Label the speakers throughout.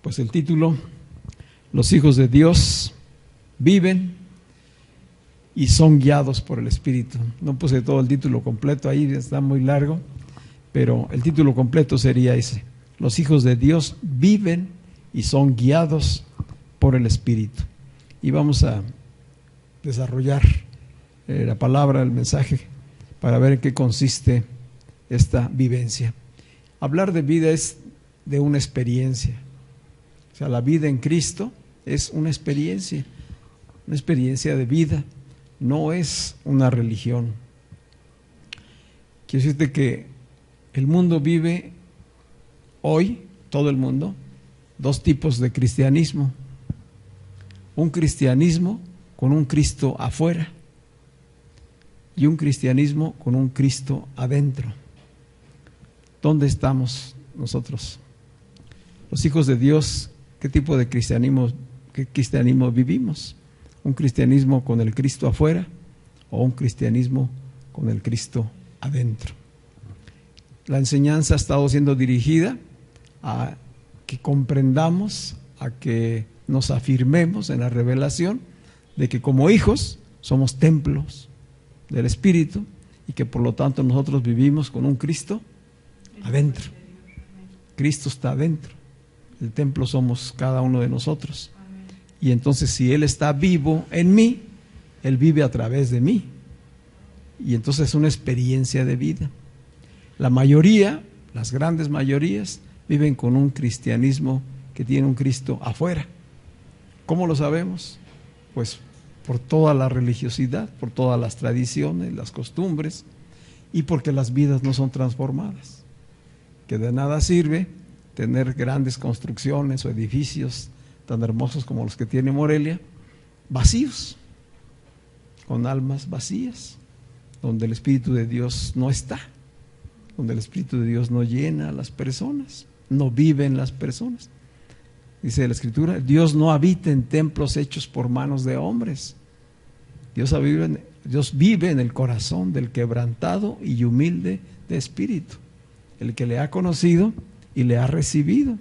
Speaker 1: Pues el título, los hijos de Dios viven y son guiados por el Espíritu. No puse todo el título completo ahí, está muy largo, pero el título completo sería ese: los hijos de Dios viven y son guiados por el Espíritu. Y vamos a desarrollar la palabra, el mensaje, para ver en qué consiste esta vivencia. Hablar de vida es de una experiencia. O sea, la vida en Cristo es una experiencia de vida, no es una religión. Quiero decirte que el mundo vive hoy, todo el mundo, dos tipos de cristianismo. Un cristianismo con un Cristo afuera y un cristianismo con un Cristo adentro. ¿Dónde estamos nosotros? Los hijos de Dios, ¿qué tipo de cristianismo vivimos? ¿Un cristianismo con el Cristo afuera o un cristianismo con el Cristo adentro? La enseñanza ha estado siendo dirigida a que comprendamos, a que nos afirmemos en la revelación de que como hijos somos templos del Espíritu y que por lo tanto nosotros vivimos con un Cristo adentro. Cristo está adentro. El templo somos cada uno de nosotros. Y entonces si Él está vivo en mí, Él vive a través de mí. Y entonces es una experiencia de vida. La mayoría, las grandes mayorías, viven con un cristianismo que tiene un Cristo afuera. ¿Cómo lo sabemos? Pues por toda la religiosidad, por todas las tradiciones, las costumbres, y porque las vidas no son transformadas. Que de nada sirve tener grandes construcciones o edificios tan hermosos como los que tiene Morelia, vacíos, con almas vacías, donde el Espíritu de Dios no está, donde el Espíritu de Dios no llena a las personas, no vive en las personas. Dice la Escritura, Dios no habita en templos hechos por manos de hombres. Dios vive en el corazón del quebrantado y humilde de espíritu, el que le ha conocido y le ha recibido.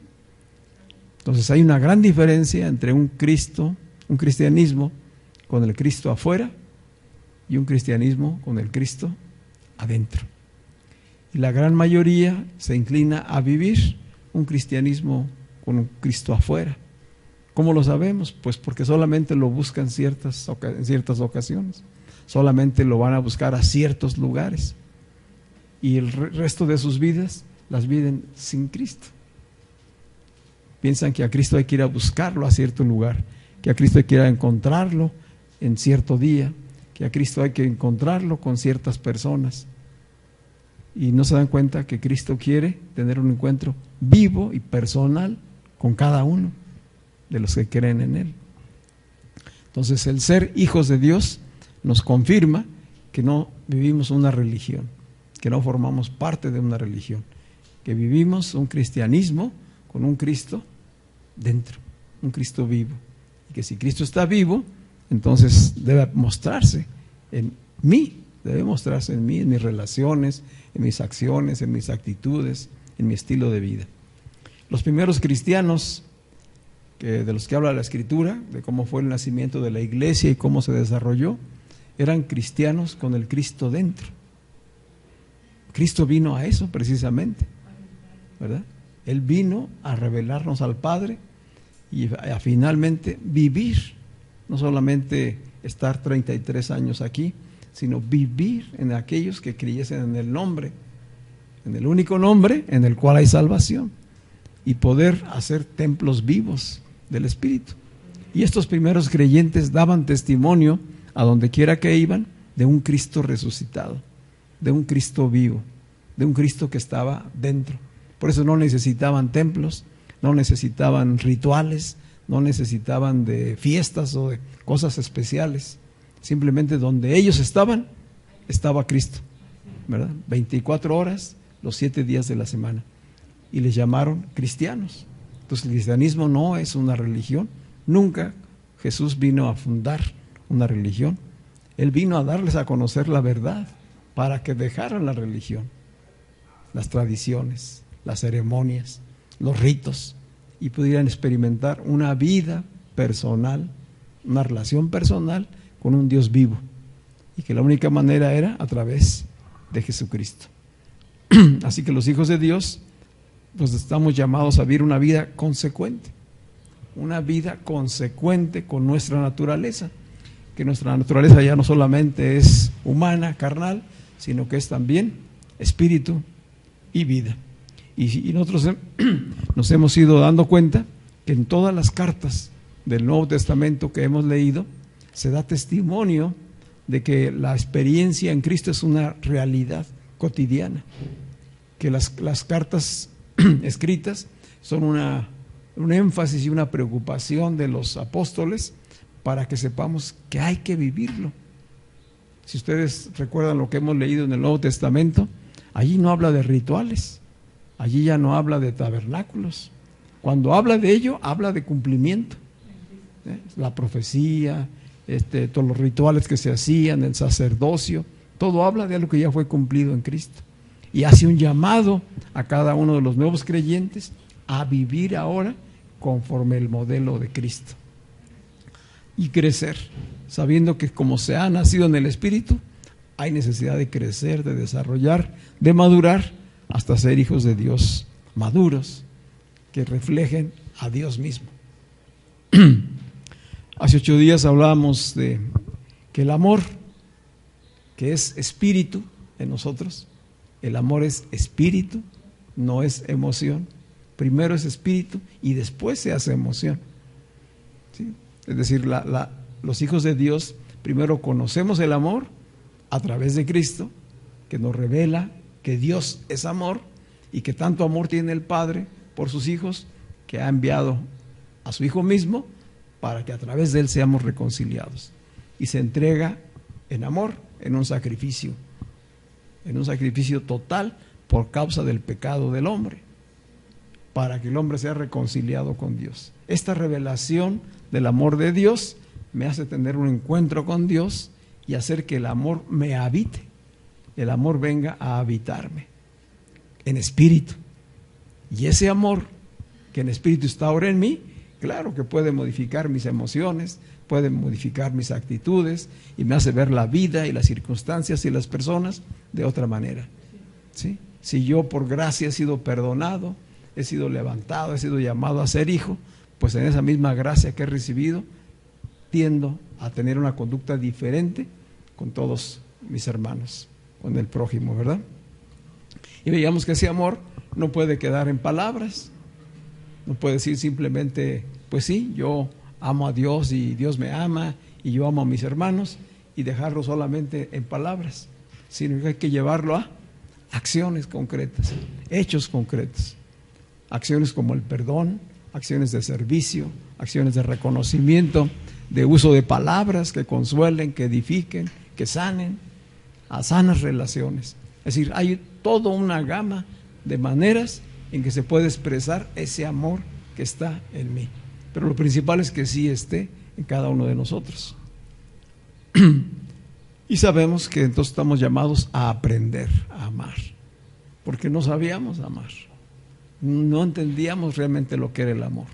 Speaker 1: Entonces hay una gran diferencia entre un cristianismo con el Cristo afuera y un cristianismo con el Cristo adentro. Y la gran mayoría se inclina a vivir un cristianismo con un Cristo afuera. ¿Cómo lo sabemos? Pues porque solamente lo buscan en ciertas ocasiones, solamente lo van a buscar a ciertos lugares y el resto de sus vidas las viven sin Cristo. Piensan que a Cristo hay que ir a buscarlo a cierto lugar, que a Cristo hay que ir a encontrarlo en cierto día, que a Cristo hay que encontrarlo con ciertas personas. Y no se dan cuenta que Cristo quiere tener un encuentro vivo y personal con cada uno de los que creen en Él. Entonces, el ser hijos de Dios nos confirma que no vivimos una religión, que no formamos parte de una religión, que vivimos un cristianismo con un Cristo dentro, un Cristo vivo. Y que si Cristo está vivo, entonces debe mostrarse en mí, en mis relaciones, en mis acciones, en mis actitudes, en mi estilo de vida. Los primeros cristianos de los que habla la Escritura, de cómo fue el nacimiento de la iglesia y cómo se desarrolló, eran cristianos con el Cristo dentro. Cristo vino a eso precisamente, ¿verdad? Él vino a revelarnos al Padre y a finalmente vivir, no solamente estar 33 años aquí, sino vivir en aquellos que creyesen en el nombre, en el único nombre en el cual hay salvación, y poder hacer templos vivos del Espíritu. Y estos primeros creyentes daban testimonio a donde quiera que iban de un Cristo resucitado, de un Cristo vivo, de un Cristo que estaba dentro. Por eso no necesitaban templos, no necesitaban rituales, no necesitaban de fiestas o de cosas especiales. Simplemente donde ellos estaban, estaba Cristo. ¿verdad? 24 horas, los 7 días de la semana. Y les llamaron cristianos. Entonces el cristianismo no es una religión. Nunca Jesús vino a fundar una religión. Él vino a darles a conocer la verdad para que dejaran la religión, las tradiciones, las ceremonias, los ritos, y pudieran experimentar una vida personal, una relación personal con un Dios vivo, y que la única manera era a través de Jesucristo. Así que los hijos de Dios, pues estamos llamados a vivir una vida consecuente con nuestra naturaleza, que nuestra naturaleza ya no solamente es humana, carnal, sino que es también espíritu y vida. Y nosotros nos hemos ido dando cuenta que en todas las cartas del Nuevo Testamento que hemos leído, se da testimonio de que la experiencia en Cristo es una realidad cotidiana, que las cartas escritas son un énfasis y una preocupación de los apóstoles para que sepamos que hay que vivirlo. Si ustedes recuerdan lo que hemos leído en el Nuevo Testamento, allí no habla de rituales, allí ya no habla de tabernáculos. Cuando habla de ello, habla de cumplimiento. La profecía, todos los rituales que se hacían, el sacerdocio, todo habla de algo que ya fue cumplido en Cristo. Y hace un llamado a cada uno de los nuevos creyentes a vivir ahora conforme el modelo de Cristo. Y crecer, sabiendo que como se ha nacido en el Espíritu, hay necesidad de crecer, de desarrollar, de madurar, hasta ser hijos de Dios maduros, que reflejen a Dios mismo. Hace 8 días hablábamos de que el amor, que es espíritu en nosotros, el amor es espíritu, no es emoción. Primero es espíritu y después se hace emoción. ¿Sí? Es decir, los hijos de Dios primero conocemos el amor a través de Cristo, que nos revela que Dios es amor y que tanto amor tiene el Padre por sus hijos, que ha enviado a su Hijo mismo para que a través de Él seamos reconciliados. Y se entrega en amor, en un sacrificio total por causa del pecado del hombre, para que el hombre sea reconciliado con Dios. Esta revelación del amor de Dios me hace tener un encuentro con Dios y hacer que el amor me habite, el amor venga a habitarme en espíritu. Y ese amor que en espíritu está ahora en mí, claro que puede modificar mis emociones, puede modificar mis actitudes y me hace ver la vida y las circunstancias y las personas de otra manera. ¿Sí? Si yo por gracia he sido perdonado, he sido levantado, he sido llamado a ser hijo, pues en esa misma gracia que he recibido, tiendo a tener una conducta diferente con todos mis hermanos, con el prójimo, ¿verdad? Y veíamos que ese amor no puede quedar en palabras, no puede decir simplemente, pues sí, yo amo a Dios y Dios me ama y yo amo a mis hermanos, y dejarlo solamente en palabras, sino que hay que llevarlo a acciones concretas, hechos concretos, acciones como el perdón, acciones de servicio, acciones de reconocimiento, de uso de palabras que consuelen, que edifiquen, que sanen, a sanas relaciones. Es decir, hay toda una gama de maneras en que se puede expresar ese amor que está en mí. Pero lo principal es que sí esté en cada uno de nosotros. Y sabemos que entonces estamos llamados a aprender a amar, porque no sabíamos amar, no entendíamos realmente lo que era el amor.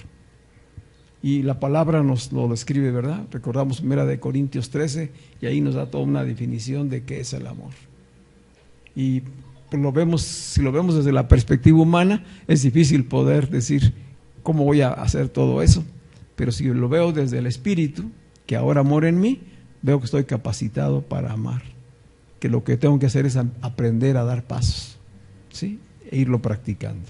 Speaker 1: Y la palabra nos lo describe, ¿verdad? Recordamos 1 Corintios 13 y ahí nos da toda una definición de qué es el amor. Y pues si lo vemos desde la perspectiva humana, es difícil poder decir cómo voy a hacer todo eso. Pero si lo veo desde el Espíritu, que ahora mora en mí, veo que estoy capacitado para amar. Que lo que tengo que hacer es aprender a dar pasos, ¿sí? E irlo practicando.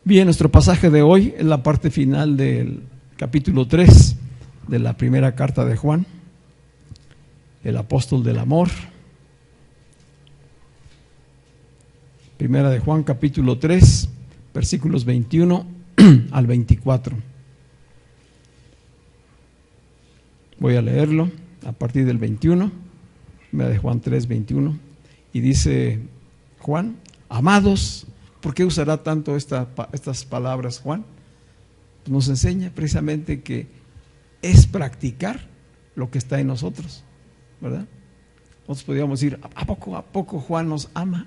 Speaker 1: Bien, nuestro pasaje de hoy es la parte final del capítulo 3 de la primera carta de Juan, el apóstol del amor. Primera de Juan, capítulo 3, versículos 21 al 24. Voy a leerlo a partir del 21, Primera de Juan 3, 21. Y dice Juan, amados, ¿por qué usará tanto estas palabras Juan? Pues nos enseña precisamente que es practicar lo que está en nosotros, ¿verdad? Nosotros podríamos decir, ¿a poco Juan nos ama?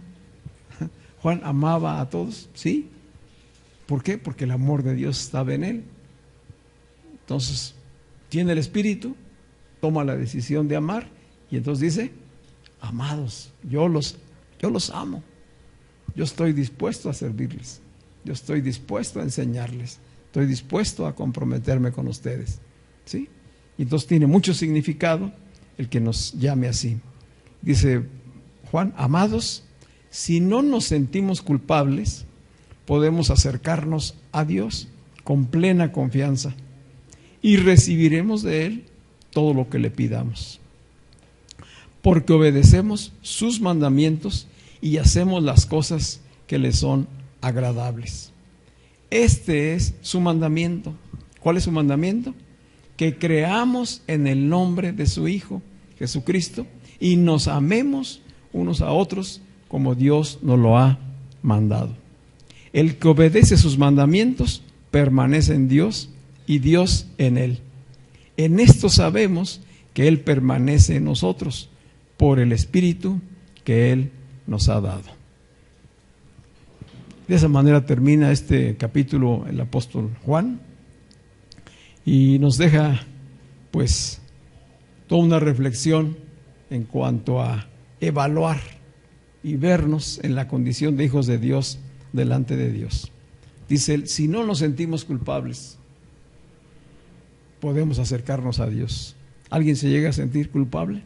Speaker 1: Juan amaba a todos, ¿sí? ¿Por qué? Porque el amor de Dios estaba en él. Entonces, tiene el Espíritu, toma la decisión de amar y entonces dice, amados, yo los amo. Yo estoy dispuesto a servirles. Yo estoy dispuesto a enseñarles. Estoy dispuesto a comprometerme con ustedes, ¿sí? Y entonces tiene mucho significado el que nos llame así. Dice Juan, amados, si no nos sentimos culpables, podemos acercarnos a Dios con plena confianza y recibiremos de Él todo lo que le pidamos, porque obedecemos sus mandamientos y hacemos las cosas que le son agradables. Este es su mandamiento. ¿Cuál es su mandamiento? Que creamos en el nombre de su Hijo, Jesucristo, y nos amemos unos a otros como Dios nos lo ha mandado. El que obedece sus mandamientos permanece en Dios y Dios en él. En esto sabemos que Él permanece en nosotros por el Espíritu que Él nos ha dado. De esa manera termina este capítulo el apóstol Juan y nos deja pues toda una reflexión en cuanto a evaluar y vernos en la condición de hijos de Dios delante de Dios. Dice él, si no nos sentimos culpables, podemos acercarnos a Dios. ¿Alguien se llega a sentir culpable?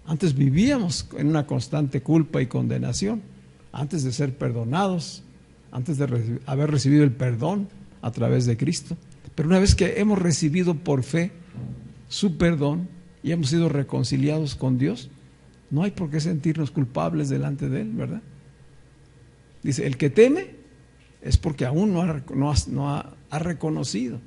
Speaker 1: Antes vivíamos en una constante culpa y condenación, antes de ser perdonados, antes de haber recibido el perdón a través de Cristo. Pero una vez que hemos recibido por fe su perdón y hemos sido reconciliados con Dios, no hay por qué sentirnos culpables delante de Él, ¿verdad? Dice, el que teme es porque aún no ha reconocido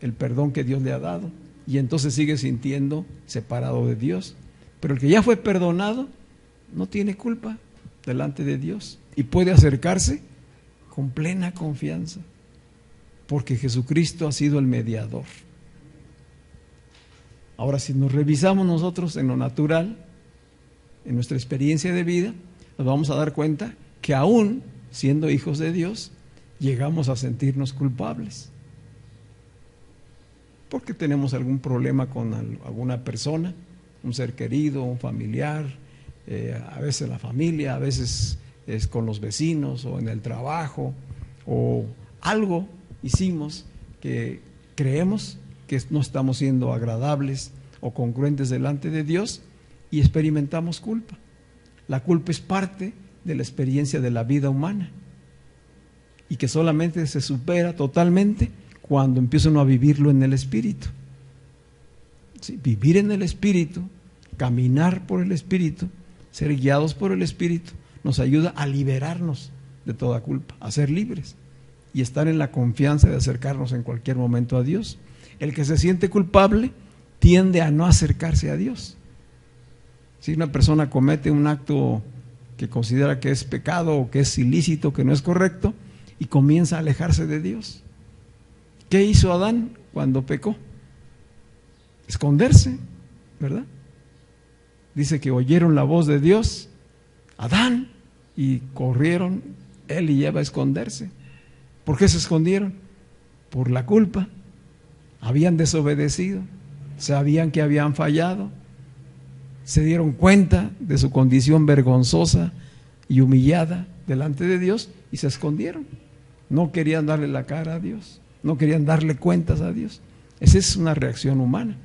Speaker 1: el perdón que Dios le ha dado y entonces sigue sintiendo separado de Dios. Pero el que ya fue perdonado no tiene culpa delante de Dios y puede acercarse con plena confianza porque Jesucristo ha sido el mediador. Ahora, si nos revisamos nosotros en lo natural, en nuestra experiencia de vida, nos vamos a dar cuenta que aún siendo hijos de Dios, llegamos a sentirnos culpables. Porque tenemos algún problema con alguna persona, un ser querido, un familiar, a veces la familia, a veces es con los vecinos o en el trabajo, o algo hicimos que creemos que no estamos siendo agradables o congruentes delante de Dios y experimentamos culpa. La culpa es parte de la experiencia de la vida humana y que solamente se supera totalmente cuando empieza uno a vivirlo en el Espíritu. Sí, vivir en el Espíritu, caminar por el Espíritu, ser guiados por el Espíritu, nos ayuda a liberarnos de toda culpa, a ser libres y estar en la confianza de acercarnos en cualquier momento a Dios. El que se siente culpable tiende a no acercarse a Dios. Si una persona comete un acto que considera que es pecado o que es ilícito, que no es correcto, y comienza a alejarse de Dios. ¿Qué hizo Adán cuando pecó? Esconderse, ¿verdad? Dice que oyeron la voz de Dios, Adán, y corrieron él y Eva a esconderse. ¿Por qué se escondieron? Por la culpa. Habían desobedecido, sabían que habían fallado, se dieron cuenta de su condición vergonzosa y humillada delante de Dios y se escondieron. No querían darle la cara a Dios, no querían darle cuentas a Dios. Esa es una reacción humana.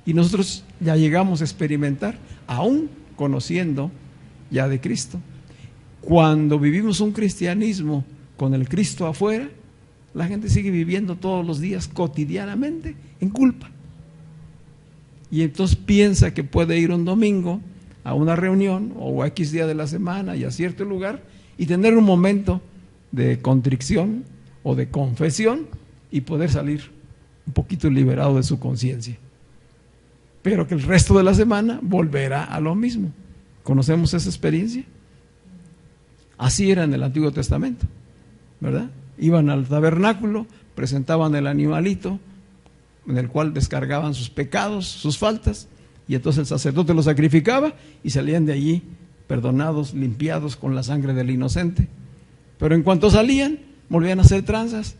Speaker 1: Y nosotros ya llegamos a experimentar, aún conociendo ya de Cristo. Cuando vivimos un cristianismo con el Cristo afuera, la gente sigue viviendo todos los días cotidianamente en culpa. Y entonces piensa que puede ir un domingo a una reunión o a X día de la semana y a cierto lugar y tener un momento de contrición o de confesión y poder salir un poquito liberado de su conciencia. Pero que el resto de la semana volverá a lo mismo, ¿Conocemos esa experiencia? Así era en el Antiguo Testamento, ¿verdad? Iban al tabernáculo, presentaban el animalito en el cual descargaban sus pecados, sus faltas, y entonces el sacerdote lo sacrificaba y salían de allí perdonados, limpiados con la sangre del inocente. Pero en cuanto salían, volvían a hacer tranzas,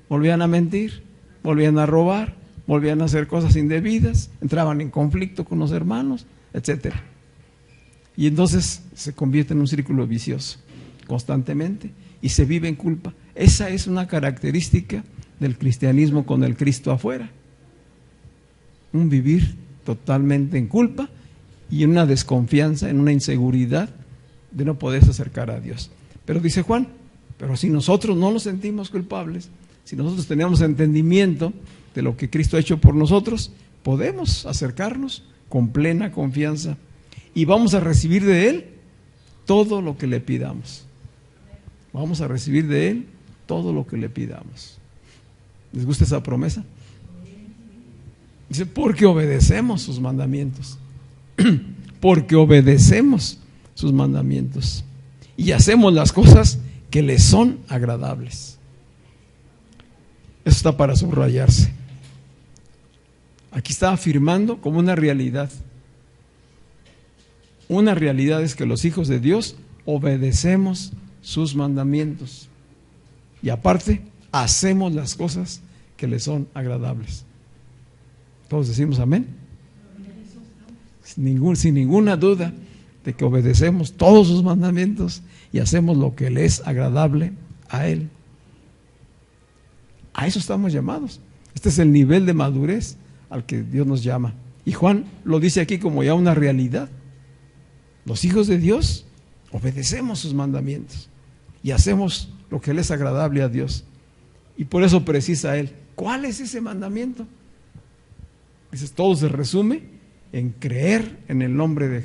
Speaker 1: volvían a mentir, volvían a robar, volvían a hacer cosas indebidas, entraban en conflicto con los hermanos, etcétera. Y entonces se convierte en un círculo vicioso constantemente y se vive en culpa. Esa es una característica del cristianismo con el Cristo afuera. Un vivir totalmente en culpa y en una desconfianza, en una inseguridad de no poderse acercar a Dios. Pero dice Juan, pero si nosotros no nos sentimos culpables, si nosotros tenemos entendimiento de lo que Cristo ha hecho por nosotros, podemos acercarnos con plena confianza y vamos a recibir de Él todo lo que le pidamos. Vamos a recibir de Él todo lo que le pidamos. ¿Les gusta esa promesa? Dice, porque obedecemos sus mandamientos. Porque obedecemos sus mandamientos y hacemos las cosas que les son agradables. Eso está para subrayarse. Aquí está afirmando como una realidad. Una realidad es que los hijos de Dios obedecemos sus mandamientos y aparte hacemos las cosas que les son agradables. Todos decimos amén. Sin ninguna duda de que obedecemos todos sus mandamientos y hacemos lo que le es agradable a Él. A eso estamos llamados. Este es el nivel de madurez al que Dios nos llama. Y Juan lo dice aquí como ya una realidad. Los hijos de Dios obedecemos sus mandamientos y hacemos lo que le es agradable a Dios. Y por eso precisa Él, ¿cuál es ese mandamiento? Dice, todo se resume en creer en el nombre de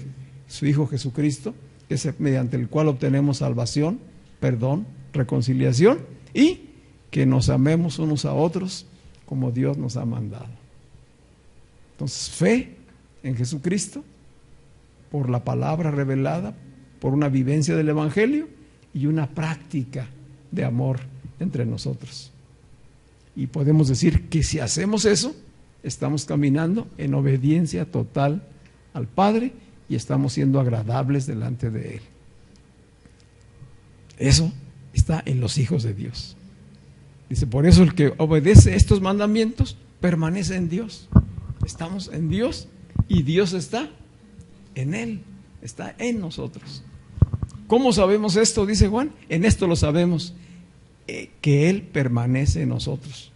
Speaker 1: su Hijo Jesucristo, que es mediante el cual obtenemos salvación, perdón, reconciliación y que nos amemos unos a otros como Dios nos ha mandado. Entonces, fe en Jesucristo, por la palabra revelada, por una vivencia del Evangelio y una práctica de amor entre nosotros. Y podemos decir que si hacemos eso, estamos caminando en obediencia total al Padre y estamos siendo agradables delante de Él. Eso está en los hijos de Dios. Dice, por eso el que obedece estos mandamientos permanece en Dios. Estamos en Dios y Dios está en Él, está en nosotros. ¿Cómo sabemos esto? Dice Juan, en esto lo sabemos, que Él permanece en nosotros.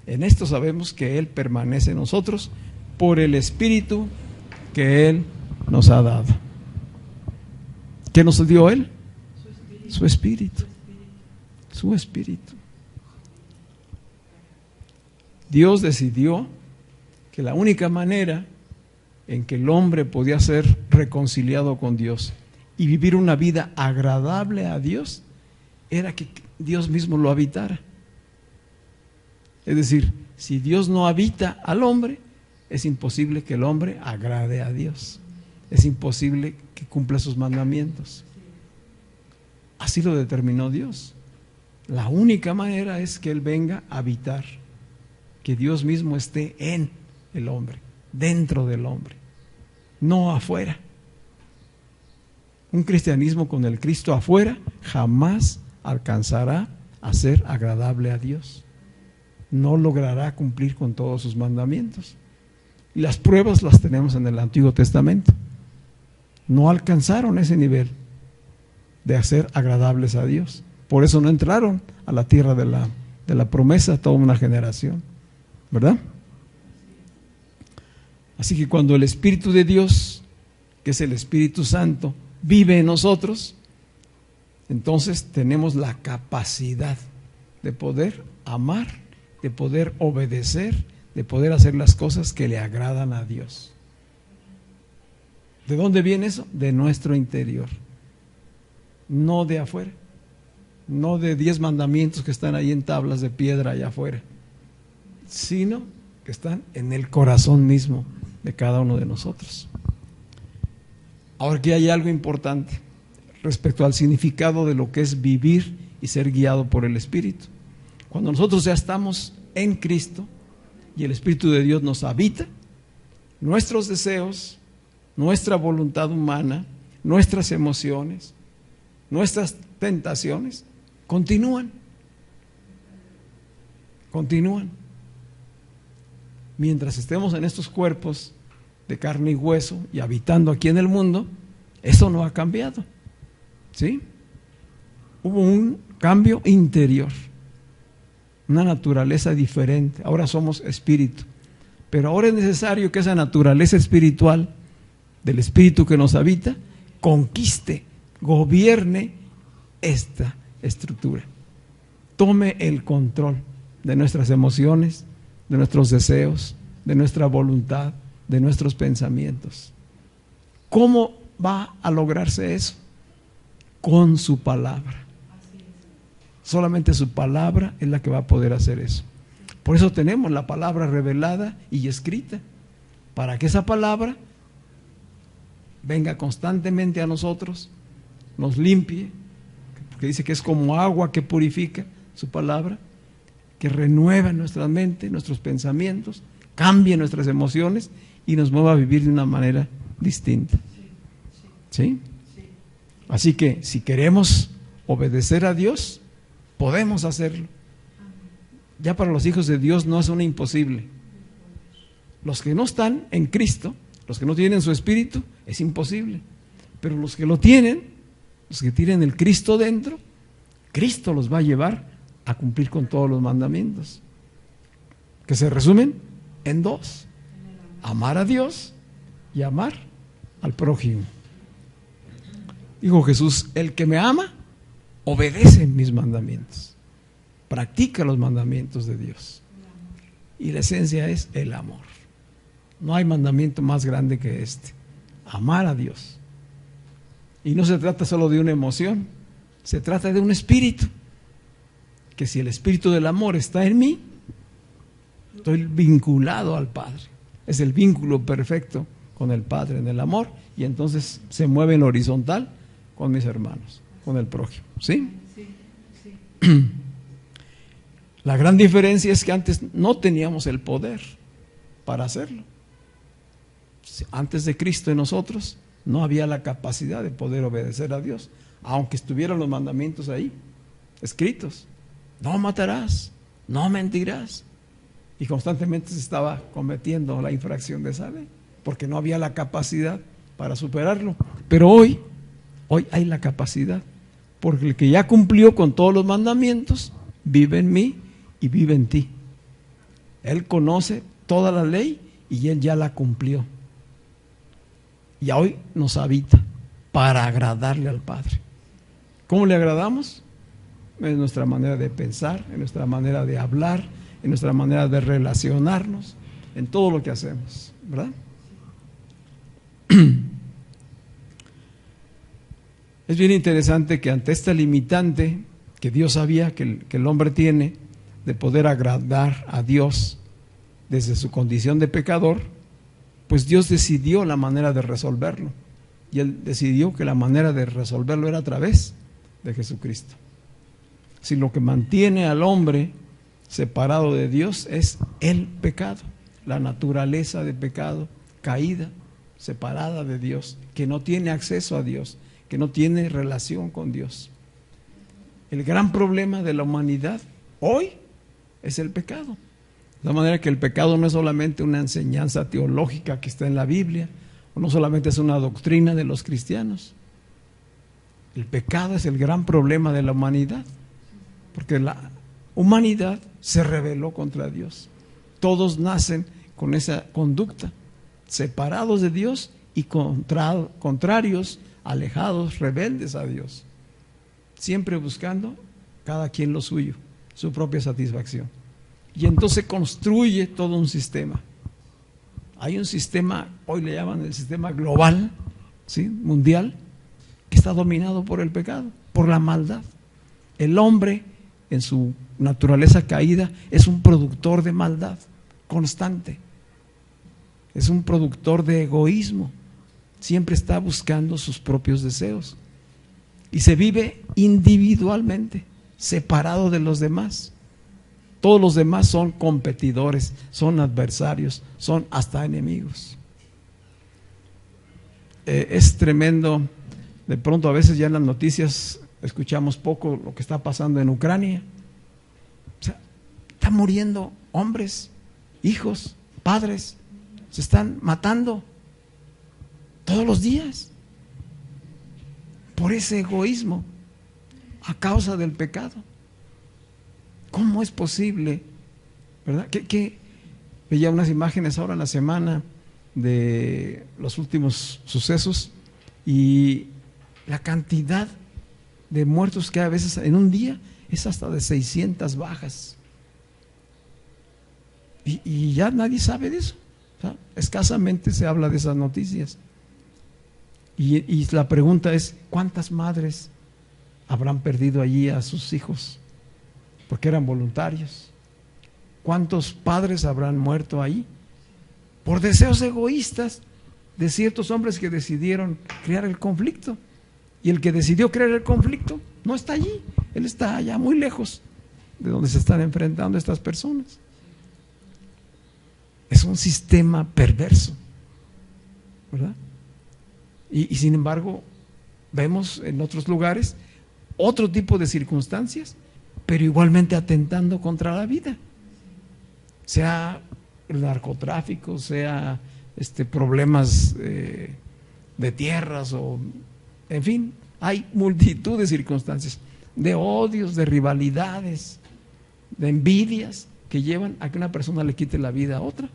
Speaker 1: En esto sabemos que Él permanece en nosotros por el Espíritu que Él nos ha dado. ¿Qué nos dio Él? Su Espíritu. Su Espíritu. Dios decidió que la única manera en que el hombre podía ser reconciliado con Dios y vivir una vida agradable a Dios era que Dios mismo lo habitara. Es decir, si Dios no habita al hombre, es imposible que el hombre agrade a Dios. Es imposible que cumpla sus mandamientos. Así lo determinó Dios. La única manera es que Él venga a habitar, que Dios mismo esté en el hombre, dentro del hombre, no afuera. Un cristianismo con el Cristo afuera jamás alcanzará a ser agradable a Dios. No logrará cumplir con todos sus mandamientos. Y las pruebas las tenemos en el Antiguo Testamento. No alcanzaron ese nivel de hacer agradables a Dios. Por eso no entraron a la tierra de la promesa toda una generación, ¿verdad? Así que cuando el Espíritu de Dios, que es el Espíritu Santo, vive en nosotros, entonces tenemos la capacidad de poder amar, de poder obedecer, de poder hacer las cosas que le agradan a Dios. ¿De dónde viene eso? De nuestro interior, no de afuera, no de 10 mandamientos que están ahí en tablas de piedra allá afuera, sino que están en el corazón mismo de cada uno de nosotros. Ahora que hay algo importante respecto al significado de lo que es vivir y ser guiado por el Espíritu. Cuando nosotros ya estamos en Cristo y el Espíritu de Dios nos habita, nuestros deseos, nuestra voluntad humana, nuestras emociones, nuestras tentaciones continúan. Mientras estemos en estos cuerpos de carne y hueso y habitando aquí en el mundo, eso no ha cambiado, ¿sí? Hubo un cambio interior, una naturaleza diferente. Ahora somos espíritu, pero ahora es necesario que esa naturaleza espiritual del espíritu que nos habita conquiste, gobierne esta estructura, tome el control de nuestras emociones, de nuestros deseos, de nuestra voluntad, de nuestros pensamientos. ¿Cómo va a lograrse eso? Con su palabra. Solamente su palabra es la que va a poder hacer eso. Por eso tenemos la palabra revelada y escrita, para que esa palabra venga constantemente a nosotros, nos limpie, porque dice que es como agua que purifica, su palabra, que renueva nuestra mente, nuestros pensamientos, cambie nuestras emociones y nos mueva a vivir de una manera distinta. ¿Sí? Así que si queremos obedecer a Dios, podemos hacerlo. Ya para los hijos de Dios no es un imposible. Los que no están en Cristo, los que no tienen su Espíritu, es imposible. Pero los que lo tienen, los que tienen el Cristo dentro, Cristo los va a llevar a cumplir con todos los mandamientos, que se resumen en dos: amar a Dios y amar al prójimo. Dijo Jesús: el que me ama, obedece mis mandamientos, practica los mandamientos de Dios. Y la esencia es el amor. No hay mandamiento más grande que este: amar a Dios. Y no se trata solo de una emoción, se trata de un espíritu, que si el espíritu del amor está en mí, estoy vinculado al Padre. Es el vínculo perfecto con el Padre en el amor, y entonces se mueve en horizontal con mis hermanos, con el prójimo. ¿Sí? Sí. La gran diferencia es que antes no teníamos el poder para hacerlo. Antes de Cristo en nosotros no había la capacidad de poder obedecer a Dios, aunque estuvieran los mandamientos ahí, escritos. No matarás, no mentirás. Y constantemente se estaba cometiendo la infracción de esa ley, porque no había la capacidad para superarlo. Pero hoy hay la capacidad, porque el que ya cumplió con todos los mandamientos vive en mí y vive en ti. Él conoce toda la ley y él ya la cumplió. Y hoy nos habita para agradarle al Padre. ¿Cómo le agradamos? En nuestra manera de pensar, en nuestra manera de hablar, en nuestra manera de relacionarnos, en todo lo que hacemos, ¿verdad? Es bien interesante que ante esta limitante que Dios sabía que el hombre tiene de poder agradar a Dios desde su condición de pecador, pues Dios decidió la manera de resolverlo. Y Él decidió que la manera de resolverlo era a través de Jesucristo. Si lo que mantiene al hombre separado de Dios es el pecado, la naturaleza de pecado, caída, separada de Dios, que no tiene acceso a Dios, que no tiene relación con Dios. El gran problema de la humanidad hoy es el pecado. De manera que el pecado no es solamente una enseñanza teológica que está en la Biblia, o no solamente es una doctrina de los cristianos. El pecado es el gran problema de la humanidad, porque la humanidad se rebeló contra Dios. Todos nacen con esa conducta, separados de Dios y contrarios, alejados, rebeldes a Dios, siempre buscando cada quien lo suyo, su propia satisfacción. Y entonces construye todo un sistema. Hay un sistema, hoy le llaman el sistema global, ¿sí?, mundial, que está dominado por el pecado, por la maldad. El hombre, en su naturaleza caída, es un productor de maldad constante. Es un productor de egoísmo, siempre está buscando sus propios deseos y se vive individualmente, separado de los demás. Todos los demás son competidores, son adversarios, son hasta enemigos. Es tremendo. De pronto a veces ya en las noticias escuchamos poco lo que está pasando en Ucrania. O sea, están muriendo hombres, hijos, padres, se están matando todos los días por ese egoísmo a causa del pecado. ¿Cómo es posible? ¿Verdad? Que veía unas imágenes ahora en la semana de los últimos sucesos y la cantidad de muertos que hay a veces en un día es hasta de 600 bajas. Y ya nadie sabe de eso. O sea, escasamente se habla de esas noticias. Y la pregunta es, ¿cuántas madres habrán perdido allí a sus hijos porque eran voluntarios? ¿Cuántos padres habrán muerto ahí por deseos egoístas de ciertos hombres que decidieron crear el conflicto? Y el que decidió crear el conflicto no está allí, él está allá muy lejos de donde se están enfrentando estas personas. Es un sistema perverso, ¿verdad? Y sin embargo, vemos en otros lugares otro tipo de circunstancias, pero igualmente atentando contra la vida. Sea el narcotráfico, sea problemas de tierras, o en fin, hay multitud de circunstancias, de odios, de rivalidades, de envidias que llevan a que una persona le quite la vida a otra.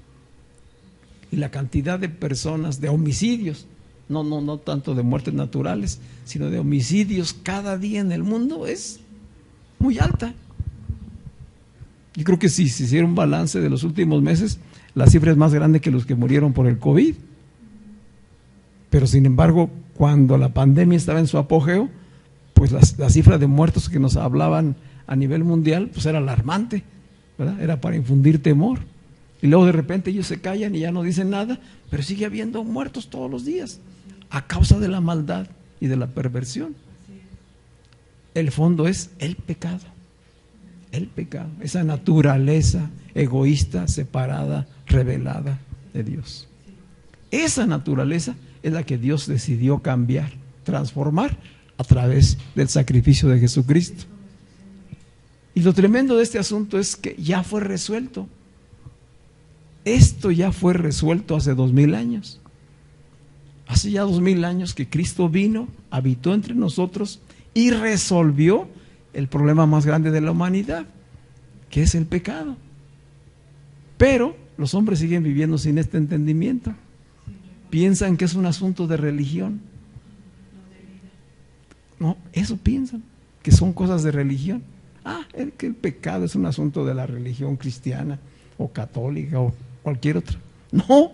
Speaker 1: Y la cantidad de personas, de homicidios, no tanto de muertes naturales, sino de homicidios cada día en el mundo es muy alta. Yo creo que si se hiciera un balance de los últimos meses, la cifra es más grande que los que murieron por el COVID. Pero sin embargo, cuando la pandemia estaba en su apogeo, pues la cifra de muertos que nos hablaban a nivel mundial, pues era alarmante, ¿verdad? Era para infundir temor. Y luego de repente ellos se callan y ya no dicen nada, pero sigue habiendo muertos todos los días a causa de la maldad y de la perversión. El fondo es el pecado, esa naturaleza egoísta, separada, rebelada de Dios. Esa naturaleza es la que Dios decidió cambiar, transformar a través del sacrificio de Jesucristo. Y lo tremendo de este asunto es que ya fue resuelto. Esto ya fue resuelto hace 2000 años. Hace ya 2000 años que Cristo vino, habitó entre nosotros y resolvió el problema más grande de la humanidad, que es el pecado. Pero los hombres siguen viviendo sin este entendimiento. Piensan que es un asunto de religión. No, eso piensan, que son cosas de religión. Que el pecado es un asunto de la religión cristiana o católica o cualquier otra. No,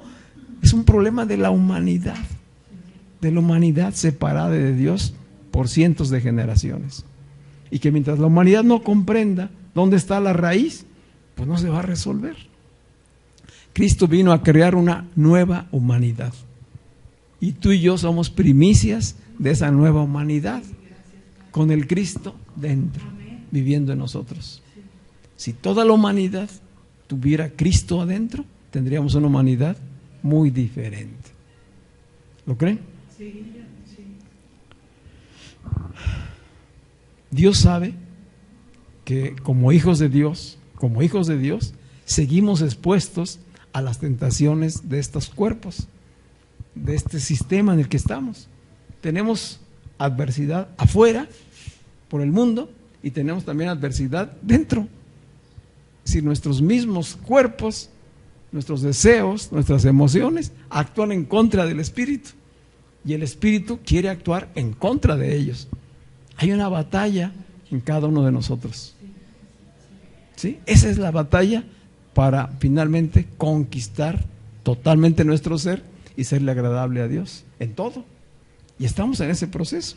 Speaker 1: es un problema de la humanidad separada de Dios por cientos de generaciones. Y que mientras la humanidad no comprenda dónde está la raíz, pues no se va a resolver. Cristo vino a crear una nueva humanidad. Y tú y yo somos primicias de esa nueva humanidad, con el Cristo dentro, viviendo en nosotros. Si toda la humanidad tuviera Cristo adentro, tendríamos una humanidad muy diferente. ¿Lo creen? Sí. Dios sabe que como hijos de Dios, seguimos expuestos a las tentaciones de estos cuerpos, de este sistema en el que estamos. Tenemos adversidad afuera, por el mundo, y tenemos también adversidad dentro. Si nuestros mismos cuerpos, nuestros deseos, nuestras emociones actúan en contra del Espíritu, y el Espíritu quiere actuar en contra de ellos. Hay una batalla en cada uno de nosotros. ¿Sí? Esa es la batalla para finalmente conquistar totalmente nuestro ser y serle agradable a Dios en todo. Y estamos en ese proceso.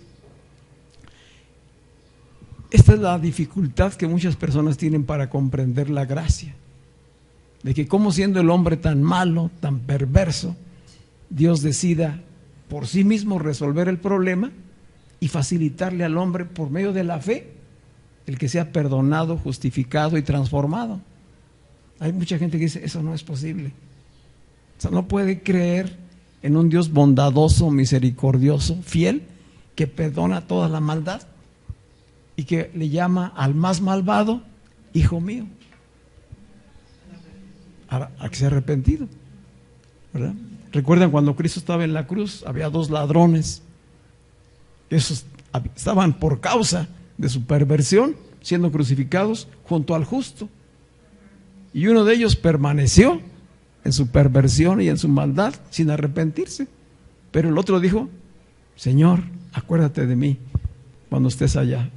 Speaker 1: Esta es la dificultad que muchas personas tienen para comprender la gracia. De que como siendo el hombre tan malo, tan perverso, Dios decida por sí mismo resolver el problema y facilitarle al hombre por medio de la fe el que sea perdonado, justificado y transformado. Hay mucha gente que dice, eso no es posible. O sea, no puede creer en un Dios bondadoso, misericordioso, fiel, que perdona toda la maldad y que le llama al más malvado, hijo mío, a que se ha arrepentido, ¿verdad? Recuerdan cuando Cristo estaba en la cruz, había dos ladrones, esos estaban por causa de su perversión siendo crucificados junto al justo, y uno de ellos permaneció en su perversión y en su maldad sin arrepentirse, pero el otro dijo, Señor, acuérdate de mí cuando estés allá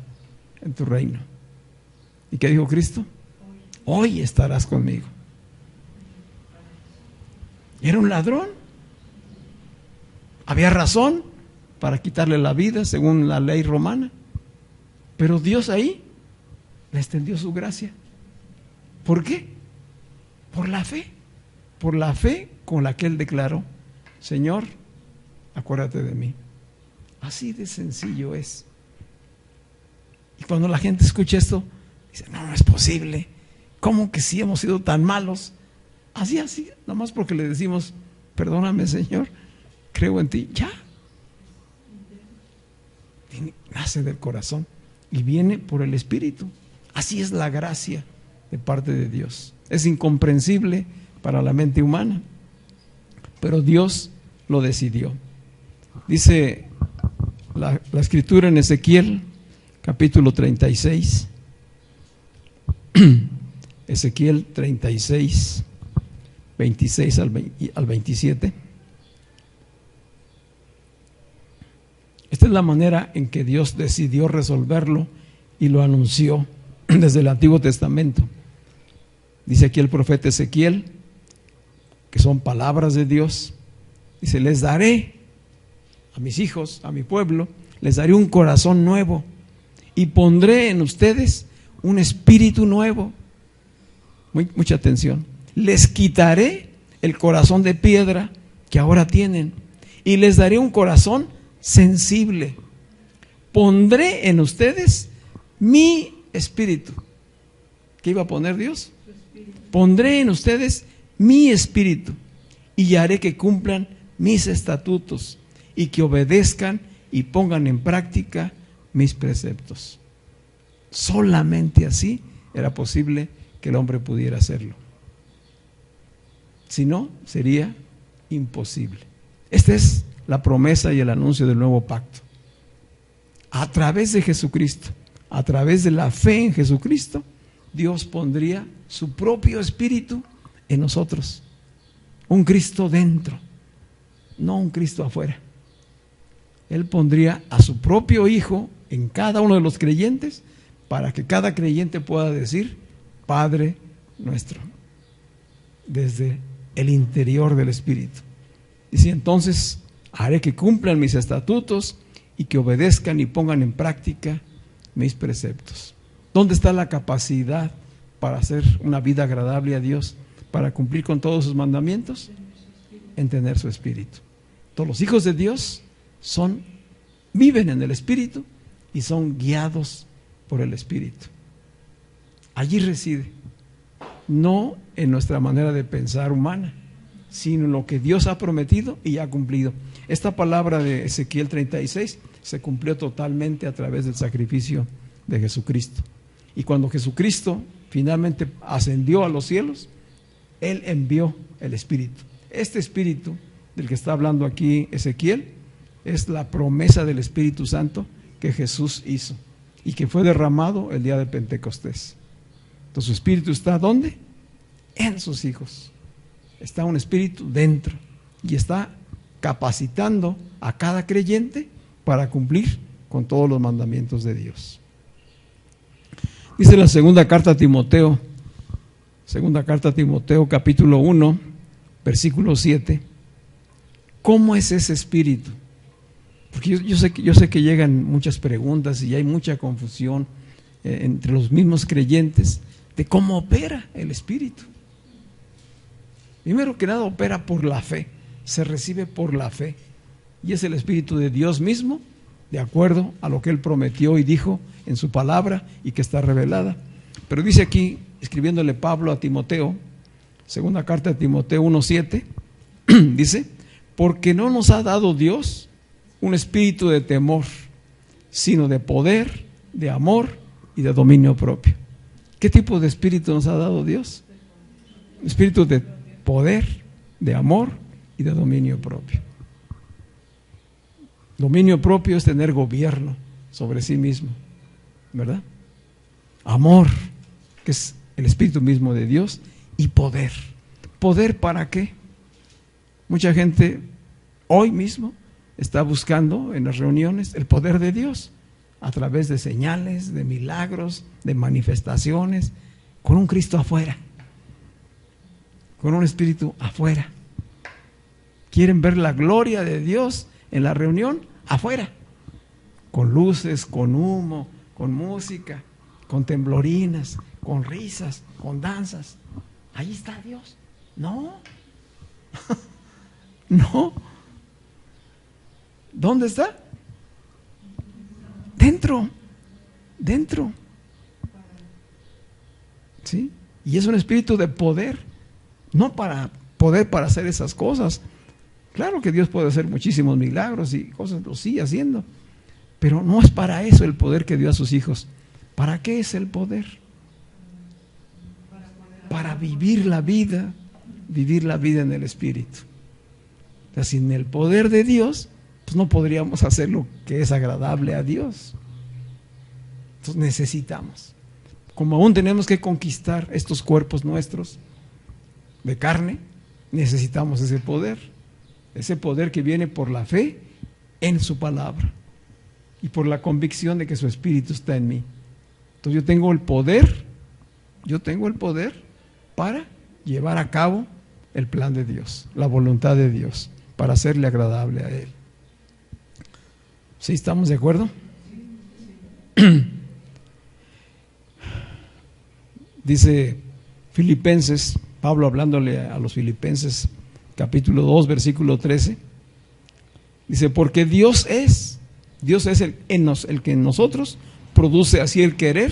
Speaker 1: en tu reino. ¿Y qué dijo Cristo? Hoy estarás conmigo. Era un ladrón, había razón para quitarle la vida según la ley romana, pero Dios ahí le extendió su gracia. ¿Por qué? Por la fe con la que él declaró, Señor, acuérdate de mí. Así de sencillo es. Y cuando la gente escucha esto, dice, no, no es posible. ¿Cómo que sí hemos sido tan malos? Así, nomás porque le decimos, perdóname, Señor, creo en ti, ya. Nace del corazón y viene por el Espíritu. Así es la gracia de parte de Dios. Es incomprensible para la mente humana, pero Dios lo decidió. Dice la Escritura en Ezequiel, capítulo 36, Ezequiel 36, 26 al 27. Esta es la manera en que Dios decidió resolverlo y lo anunció desde el Antiguo Testamento. Dice aquí el profeta Ezequiel, que son palabras de Dios, dice, les daré a mis hijos, a mi pueblo, les daré un corazón nuevo y pondré en ustedes un espíritu nuevo. Mucha atención. Les quitaré el corazón de piedra que ahora tienen y les daré un corazón sensible. Pondré en ustedes mi espíritu. ¿Qué iba a poner Dios? Pondré en ustedes mi espíritu y haré que cumplan mis estatutos y que obedezcan y pongan en práctica mis preceptos. Solamente así era posible que el hombre pudiera hacerlo. Si no, sería imposible. Esta es la promesa y el anuncio del nuevo pacto. A través de Jesucristo, a través de la fe en Jesucristo, Dios pondría su propio espíritu en nosotros. Un Cristo dentro, no un Cristo afuera. Él pondría a su propio Hijo en cada uno de los creyentes para que cada creyente pueda decir, Padre nuestro, desde el interior del Espíritu. Y si entonces haré que cumplan mis estatutos y que obedezcan y pongan en práctica mis preceptos. ¿Dónde está la capacidad para hacer una vida agradable a Dios, para cumplir con todos sus mandamientos? En tener su Espíritu. Todos los hijos de Dios viven en el Espíritu y son guiados por el Espíritu. Allí reside, no en nuestra manera de pensar humana, sino en lo que Dios ha prometido y ha cumplido. Esta palabra de Ezequiel 36 se cumplió totalmente a través del sacrificio de Jesucristo. Y cuando Jesucristo finalmente ascendió a los cielos, Él envió el Espíritu. Este Espíritu del que está hablando aquí Ezequiel es la promesa del Espíritu Santo que Jesús hizo y que fue derramado el día de Pentecostés. Entonces su Espíritu está ¿dónde? En sus hijos. Está un Espíritu dentro y está capacitando a cada creyente para cumplir con todos los mandamientos de Dios. Dice la segunda carta a Timoteo, capítulo 1, versículo 7. ¿Cómo es ese Espíritu? Porque yo sé que llegan muchas preguntas y hay mucha confusión entre los mismos creyentes de cómo opera el Espíritu. Primero que nada opera por la fe, se recibe por la fe. y es el Espíritu de Dios mismo, de acuerdo a lo que Él prometió y dijo en su palabra y que está revelada. Pero dice aquí, escribiéndole Pablo a Timoteo, segunda carta de Timoteo 1:7, dice: porque no nos ha dado Dios un espíritu de temor, sino de poder, de amor y de dominio propio. ¿Qué tipo de espíritu nos ha dado Dios? Espíritu de poder, de amor y de dominio propio. Dominio propio es tener gobierno sobre sí mismo, ¿verdad? Amor, que es el espíritu mismo de Dios, y poder. ¿Poder para qué? Mucha gente hoy mismo está buscando en las reuniones el poder de Dios a través de señales, de milagros, de manifestaciones, con un Cristo afuera, con un espíritu afuera. Quieren ver la gloria de Dios en la reunión afuera, con luces, con humo, con música, con temblorinas, con risas, con danzas. Ahí está Dios. No. No. ¿Dónde está? Dentro. Dentro. ¿Sí? Y es un espíritu de poder. No para poder para hacer esas cosas. Claro que Dios puede hacer muchísimos milagros y cosas, lo sigue haciendo. Pero no es para eso el poder que dio a sus hijos. ¿Para qué es el poder? Para vivir la vida en el Espíritu. O sea, sin el poder de Dios, pues no podríamos hacer lo que es agradable a Dios. Entonces necesitamos, como aún tenemos que conquistar estos cuerpos nuestros de carne, necesitamos ese poder que viene por la fe en su palabra y por la convicción de que su Espíritu está en mí. Entonces yo tengo el poder para llevar a cabo el plan de Dios, la voluntad de Dios, para hacerle agradable a Él. ¿Sí estamos de acuerdo? Dice Filipenses, Pablo hablándole a los Filipenses, capítulo 2, versículo 13, dice: porque Dios es el que en nosotros produce así el querer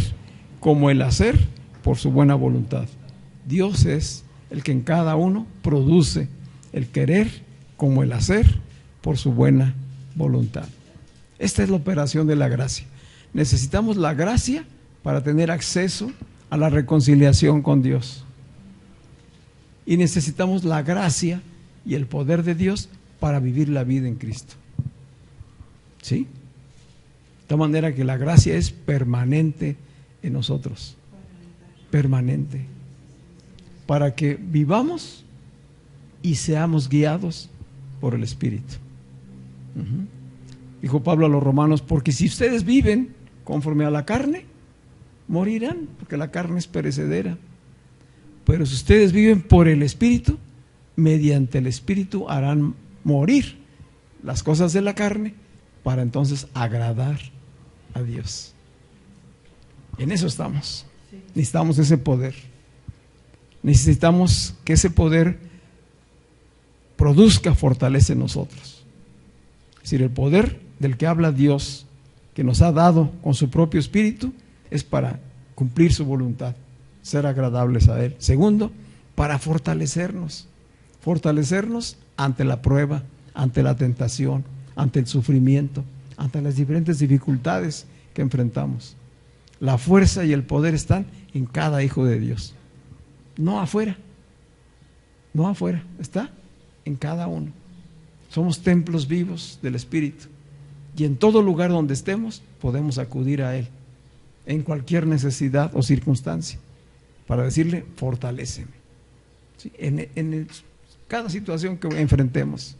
Speaker 1: como el hacer por su buena voluntad. Dios es el que en cada uno produce el querer como el hacer por su buena voluntad. Esta es la operación de la gracia. Necesitamos la gracia para tener acceso a la reconciliación con Dios. Y necesitamos la gracia y el poder de Dios para vivir la vida en Cristo. ¿Sí? De tal manera que la gracia es permanente en nosotros. Permanente. Para que vivamos y seamos guiados por el Espíritu. Dijo Pablo a los romanos: porque si ustedes viven conforme a la carne, morirán, porque la carne es perecedera. Pero si ustedes viven por el Espíritu, mediante el Espíritu harán morir las cosas de la carne, para entonces agradar a Dios. En eso estamos. Necesitamos ese poder. Necesitamos que ese poder produzca fortaleza en nosotros. Es decir, el poder del que habla Dios, que nos ha dado con su propio Espíritu, es para cumplir su voluntad, ser agradables a Él. Segundo, para fortalecernos ante la prueba, ante la tentación, ante el sufrimiento, ante las diferentes dificultades que enfrentamos. La fuerza y el poder están en cada hijo de Dios, no afuera, está en cada uno. Somos templos vivos del Espíritu, y en todo lugar donde estemos podemos acudir a Él en cualquier necesidad o circunstancia para decirle: fortaléceme. ¿Sí? En cada situación que enfrentemos,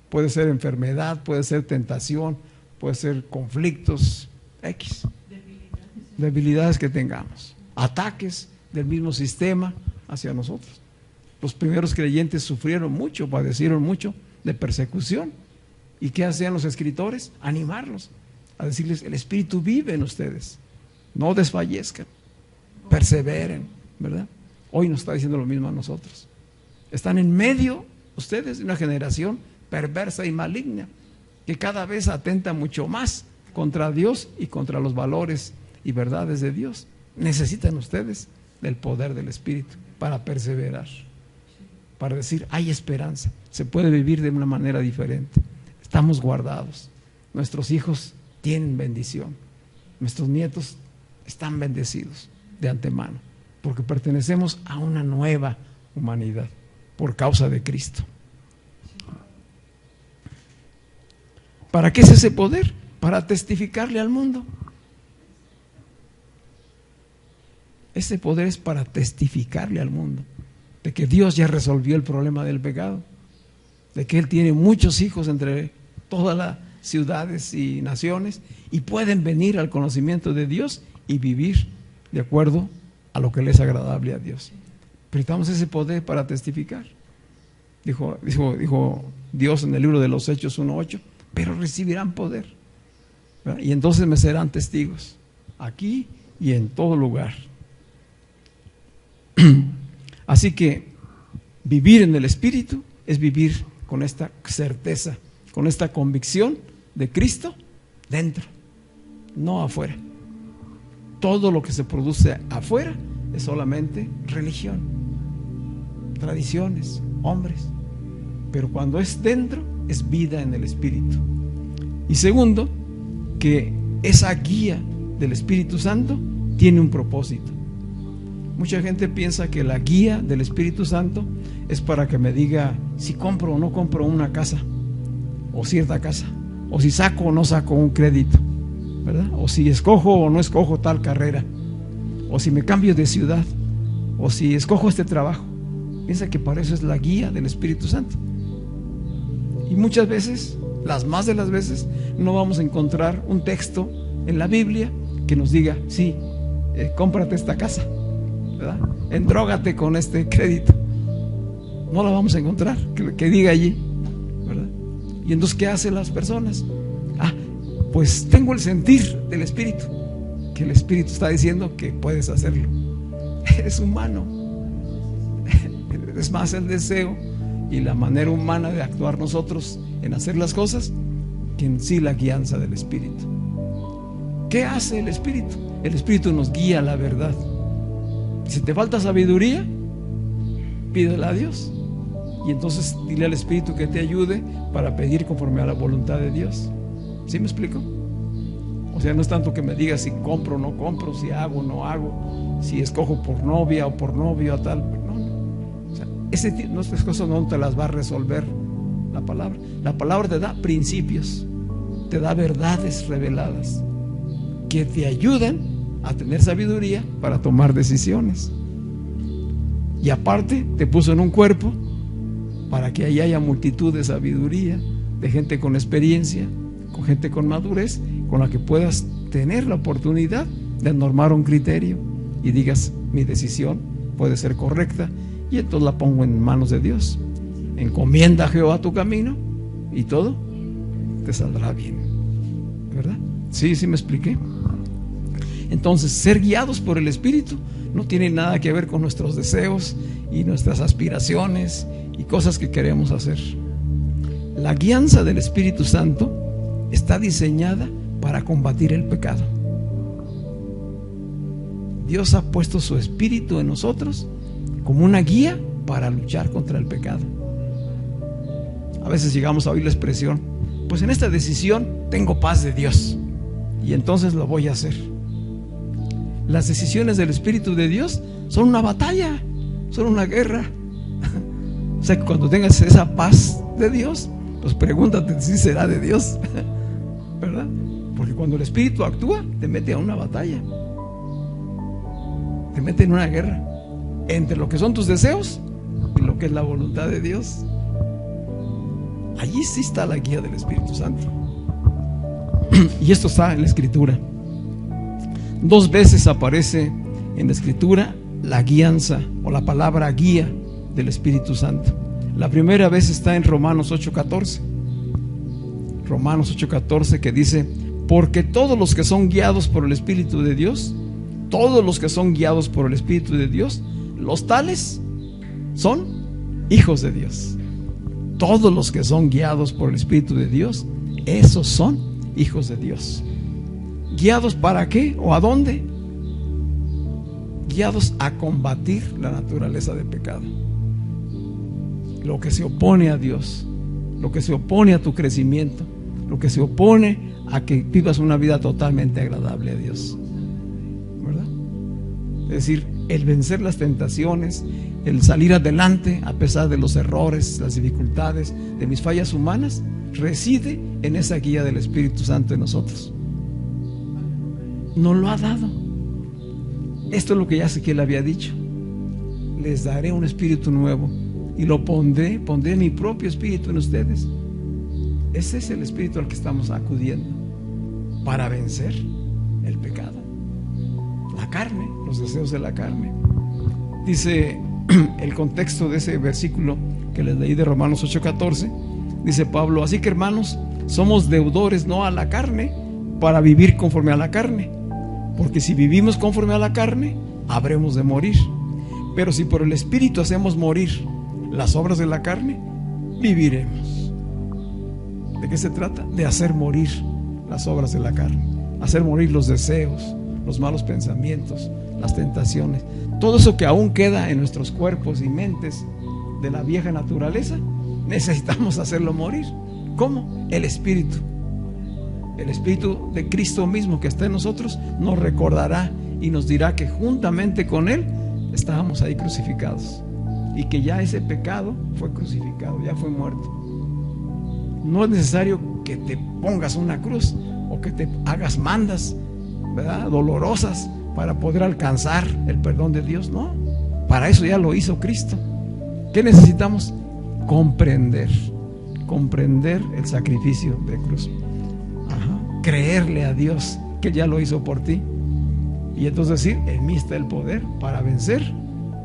Speaker 1: puede ser enfermedad, puede ser tentación, puede ser conflictos X, debilidades que tengamos, ataques del mismo sistema hacia nosotros. Los primeros creyentes sufrieron mucho, padecieron mucho de persecución. ¿Y qué hacían los escritores? Animarlos, a decirles: el Espíritu vive en ustedes, no desfallezcan, perseveren, ¿verdad? Hoy nos está diciendo lo mismo a nosotros. Están en medio ustedes de una generación perversa y maligna, que cada vez atenta mucho más contra Dios y contra los valores y verdades de Dios. Necesitan ustedes del poder del Espíritu para perseverar, para decir, hay esperanza, se puede vivir de una manera diferente, estamos guardados, nuestros hijos tienen bendición, nuestros nietos están bendecidos de antemano, porque pertenecemos a una nueva humanidad por causa de Cristo. ¿Para qué es ese poder? Para testificarle al mundo. Ese poder es para testificarle al mundo de que Dios ya resolvió el problema del pecado, de que Él tiene muchos hijos entre todas las ciudades y naciones y pueden venir al conocimiento de Dios y vivir de acuerdo a lo que le es agradable a Dios. Necesitamos ese poder para testificar. Dijo Dios en el libro de los Hechos 1:8, pero recibirán poder, ¿verdad? Y entonces me serán testigos aquí y en todo lugar. Así que vivir en el Espíritu es vivir con esta certeza, con esta convicción de Cristo dentro, no afuera. Todo lo que se produce afuera es solamente religión, tradiciones, hombres. Pero cuando es dentro, es vida en el Espíritu. Y segundo, que esa guía del Espíritu Santo tiene un propósito. Mucha gente piensa que la guía del Espíritu Santo es para que me diga si compro o no compro una casa, o cierta casa, o si saco o no saco un crédito, ¿verdad? O si escojo o no escojo tal carrera, o si me cambio de ciudad, o si escojo este trabajo. Piensa que para eso es la guía del Espíritu Santo. Y muchas veces, las más de las veces, no vamos a encontrar un texto en la Biblia que nos diga, sí, cómprate esta casa, ¿verdad? Endrógate con este crédito. No la vamos a encontrar que diga allí, ¿verdad? Y entonces, ¿qué hacen las personas? Pues tengo el sentir del Espíritu, que el Espíritu está diciendo que puedes hacerlo. Es humano. Es más el deseo y la manera humana de actuar nosotros en hacer las cosas que en sí la guianza del Espíritu. ¿Qué hace el Espíritu? El Espíritu nos guía a la verdad. Si te falta sabiduría, pídela a Dios. Y entonces dile al Espíritu que te ayude para pedir conforme a la voluntad de Dios. ¿Sí me explico? O sea, no es tanto que me diga si compro o no compro, si hago o no hago, si escojo por novia o por novio o tal. O sea, nuestras cosas no te las va a resolver la palabra. La palabra te da principios, te da verdades reveladas que te ayudan a tener sabiduría para tomar decisiones. Y aparte te puso en un cuerpo para que ahí haya multitud de sabiduría, de gente con experiencia, con gente con madurez, con la que puedas tener la oportunidad de normar un criterio y digas, mi decisión puede ser correcta, y entonces la pongo en manos de Dios. Encomienda a Jehová tu camino y todo te saldrá bien, ¿verdad? Sí me expliqué. Entonces, ser guiados por el Espíritu no tiene nada que ver con nuestros deseos y nuestras aspiraciones y cosas que queremos hacer. La guianza del Espíritu Santo está diseñada para combatir el pecado. Dios ha puesto su Espíritu en nosotros como una guía para luchar contra el pecado. A veces llegamos a oír la expresión, pues en esta decisión tengo paz de Dios y entonces lo voy a hacer. Las decisiones del Espíritu de Dios son una batalla, son una guerra. O sea que cuando tengas esa paz de Dios, pues pregúntate si será de Dios, ¿verdad? Porque cuando el Espíritu actúa, te mete a una batalla, te mete en una guerra entre lo que son tus deseos y lo que es la voluntad de Dios. Allí sí está la guía del Espíritu Santo. Y esto está en la Escritura. 2 veces aparece en la Escritura la guianza o la palabra guía del Espíritu Santo. La primera vez está en Romanos 8:14. Romanos 8:14, que dice, porque todos los que son guiados por el Espíritu de Dios, todos los que son guiados por el Espíritu de Dios, los tales son hijos de Dios. Todos los que son guiados por el Espíritu de Dios, Esos son hijos de Dios. ¿Guiados para qué o a dónde? Guiados a combatir la naturaleza de pecado, lo que se opone a Dios, lo que se opone a tu crecimiento, lo que se opone a que vivas una vida totalmente agradable a Dios, ¿verdad? Es decir, el vencer las tentaciones, el salir adelante a pesar de los errores, las dificultades, de mis fallas humanas, reside en esa guía del Espíritu Santo en nosotros. Nos lo ha dado. Esto es lo que ya Ezequiel había dicho: les daré un espíritu nuevo y lo pondré mi propio espíritu en ustedes. Ese es el espíritu al que estamos acudiendo para vencer el pecado, la carne, los deseos de la carne. Dice el contexto de ese versículo que les leí de Romanos 8:14, dice Pablo: así que, hermanos, somos deudores no a la carne para vivir conforme a la carne, porque si vivimos conforme a la carne, habremos de morir. Pero si por el Espíritu hacemos morir las obras de la carne, viviremos. ¿De qué se trata? De hacer morir las obras de la carne, hacer morir los deseos, los malos pensamientos, las tentaciones, todo eso que aún queda en nuestros cuerpos y mentes de la vieja naturaleza. Necesitamos hacerlo morir. ¿Cómo? El Espíritu. El Espíritu de Cristo mismo que está en nosotros nos recordará y nos dirá que juntamente con Él estábamos ahí crucificados, y que ya ese pecado fue crucificado, ya fue muerto. No es necesario que te pongas una cruz o que te hagas mandas, ¿verdad?, dolorosas para poder alcanzar el perdón de Dios. No, para eso ya lo hizo Cristo. ¿Qué necesitamos? Comprender el sacrificio de cruz. Creerle a Dios que ya lo hizo por ti, y entonces decir: en mí está el poder para vencer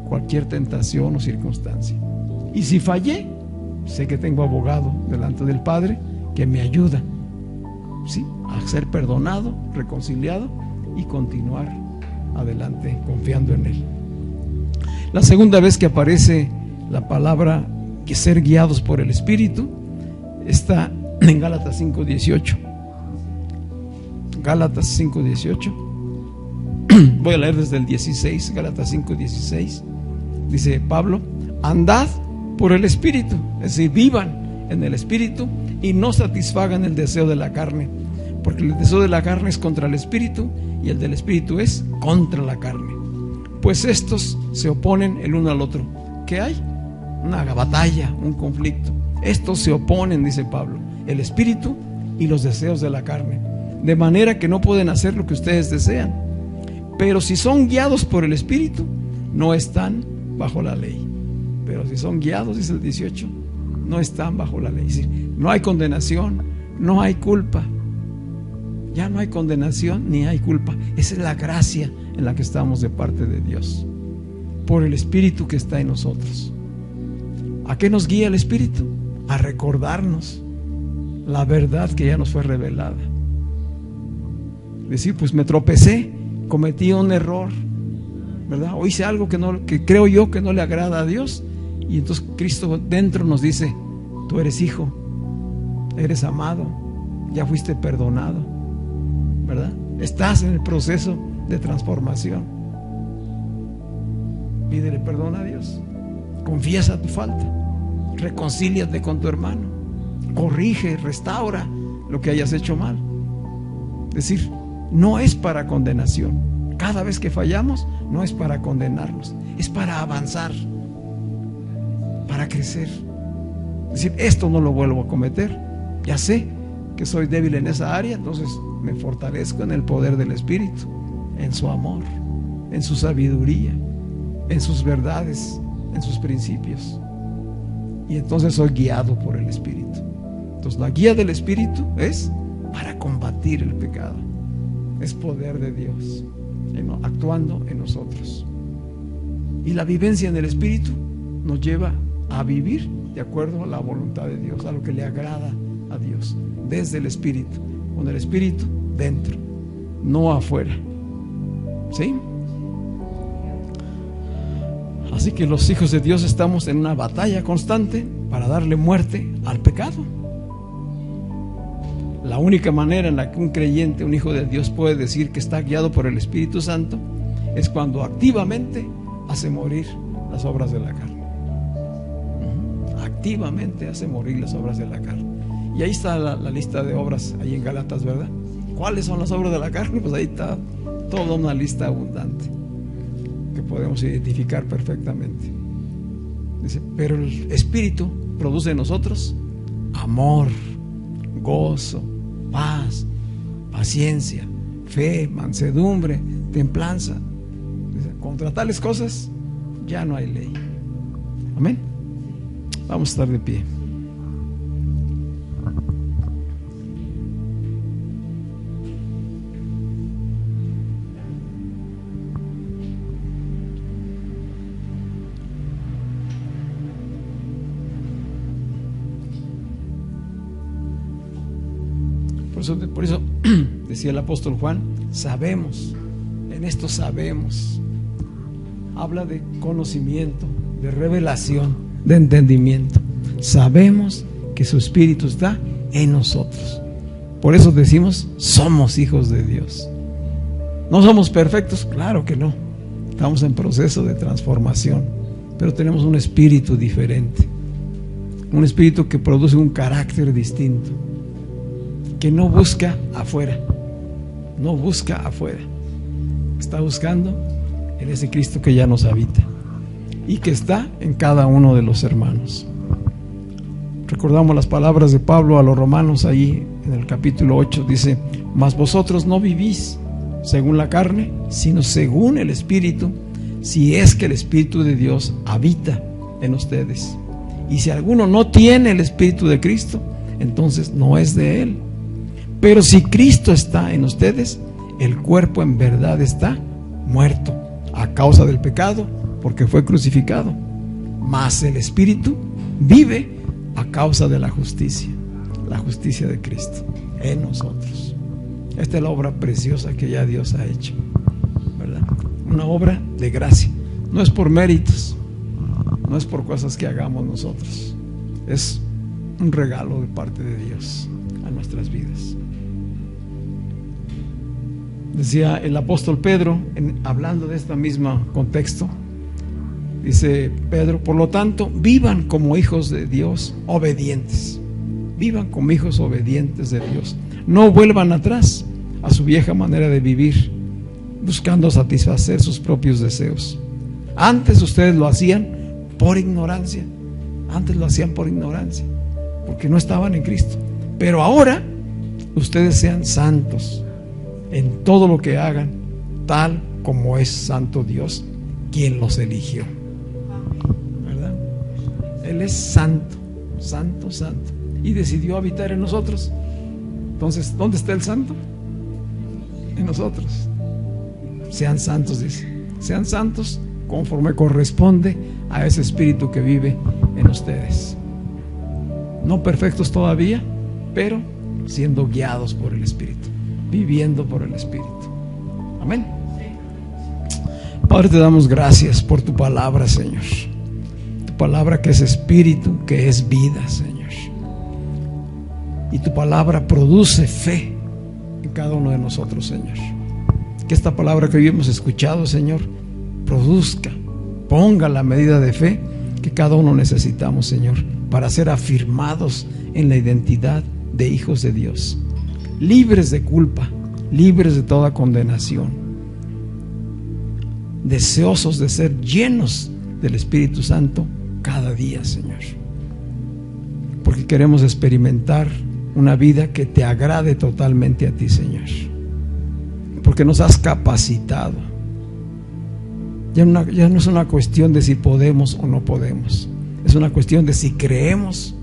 Speaker 1: cualquier tentación o circunstancia. Y si fallé, sé que tengo abogado delante del Padre que me ayuda, ¿sí?, a ser perdonado, reconciliado y continuar adelante confiando en Él. La segunda vez que aparece la palabra que ser guiados por el Espíritu está en Gálatas 5:18. Gálatas 5:18. Voy a leer desde el 16. Gálatas 5:16. Dice Pablo: andad por el Espíritu, es decir, vivan en el Espíritu y no satisfagan el deseo de la carne, porque el deseo de la carne es contra el Espíritu y el del Espíritu es contra la carne, pues estos se oponen el uno al otro. ¿Qué hay? Una batalla, un conflicto. Estos se oponen, dice Pablo, el Espíritu y los deseos de la carne, de manera que no pueden hacer lo que ustedes desean. Pero si son guiados por el Espíritu, no están bajo la ley. Pero si son guiados, dice el 18, no están bajo la ley. Es decir, no hay condenación, no hay culpa. Ya no hay condenación ni hay culpa. Esa es la gracia en la que estamos de parte de Dios, por el Espíritu que está en nosotros. ¿A qué nos guía el Espíritu? A recordarnos la verdad que ya nos fue revelada. Decir, pues me tropecé, cometí un error, ¿verdad? O hice algo que creo yo que no le agrada a Dios, y entonces Cristo dentro nos dice: tú eres hijo, eres amado, ya fuiste perdonado, ¿verdad? Estás en el proceso de transformación. Pídele perdón a Dios, confiesa tu falta, reconcíliate con tu hermano, corrige, restaura lo que hayas hecho mal. Es decir, no es para condenación. Cada vez que fallamos no es para condenarnos, es para avanzar, para crecer. Es decir, esto no lo vuelvo a cometer. Ya sé que soy débil en esa área, entonces me fortalezco en el poder del Espíritu, en su amor, en su sabiduría, en sus verdades, en sus principios. Y entonces soy guiado por el Espíritu. Entonces la guía del Espíritu es para combatir el pecado. Es poder de Dios actuando en nosotros. Y la vivencia en el Espíritu nos lleva a vivir de acuerdo a la voluntad de Dios, a lo que le agrada a Dios, desde el Espíritu, con el Espíritu dentro, no afuera. ¿Sí? Así que los hijos de Dios estamos en una batalla constante para darle muerte al pecado. La única manera en la que un creyente, un hijo de Dios, puede decir que está guiado por el Espíritu Santo es cuando activamente hace morir las obras de la carne. Activamente hace morir las obras de la carne. Y ahí está la lista de obras, ahí en Gálatas, ¿verdad? ¿Cuáles son las obras de la carne? Pues ahí está toda una lista abundante que podemos identificar perfectamente. Dice, pero el Espíritu produce en nosotros amor, gozo, paz, paciencia, fe, mansedumbre, templanza. Dice, contra tales cosas ya no hay ley. Amén. Vamos a estar de pie. Por eso decía el apóstol Juan, sabemos, en esto sabemos. Habla de conocimiento, de revelación, de entendimiento. Sabemos que su Espíritu está en nosotros. Por eso decimos, somos hijos de Dios. ¿No somos perfectos? Claro que no. Estamos en proceso de transformación, pero tenemos un espíritu diferente, un espíritu que produce un carácter distinto, que no busca afuera, no busca afuera, está buscando en ese Cristo que ya nos habita y que está en cada uno de los hermanos. Recordamos las palabras de Pablo a los romanos ahí en el capítulo 8, dice, mas vosotros no vivís según la carne, sino según el Espíritu, si es que el Espíritu de Dios habita en ustedes. Y si alguno no tiene el Espíritu de Cristo, entonces no es de él. Pero si Cristo está en ustedes, el cuerpo en verdad está muerto a causa del pecado, porque fue crucificado, mas el Espíritu vive a causa de la justicia de Cristo en nosotros. Esta es la obra preciosa que ya Dios ha hecho, ¿verdad? Una obra de gracia, no es por méritos, no es por cosas que hagamos nosotros, es un regalo de parte de Dios a nuestras vidas. Decía el apóstol Pedro, hablando de este mismo contexto, dice Pedro, por lo tanto, vivan como hijos de Dios obedientes. Vivan como hijos obedientes de Dios. No vuelvan atrás a su vieja manera de vivir, buscando satisfacer sus propios deseos. Antes ustedes lo hacían por ignorancia. Antes lo hacían por ignorancia, porque no estaban en Cristo. Pero ahora ustedes sean santos en todo lo que hagan, tal como es santo Dios, quien los eligió, ¿verdad? Él es santo, santo, santo, y decidió habitar en nosotros. Entonces, ¿dónde está el santo? En nosotros. Sean santos, dice. Sean santos conforme corresponde a ese Espíritu que vive en ustedes. No perfectos todavía, pero siendo guiados por el Espíritu, viviendo por el Espíritu. Amén. Padre, te damos gracias por tu palabra, Señor. Tu palabra que es espíritu, que es vida, Señor. Y tu palabra produce fe en cada uno de nosotros, Señor. Que esta palabra que hoy hemos escuchado, Señor, produzca, ponga la medida de fe que cada uno necesitamos, Señor, para ser afirmados en la identidad de hijos de Dios, libres de culpa, libres de toda condenación, deseosos de ser llenos del Espíritu Santo cada día, Señor, porque queremos experimentar una vida que te agrade totalmente a ti, Señor, porque nos has capacitado. Ya no es una cuestión de si podemos o no podemos, es una cuestión de si creemos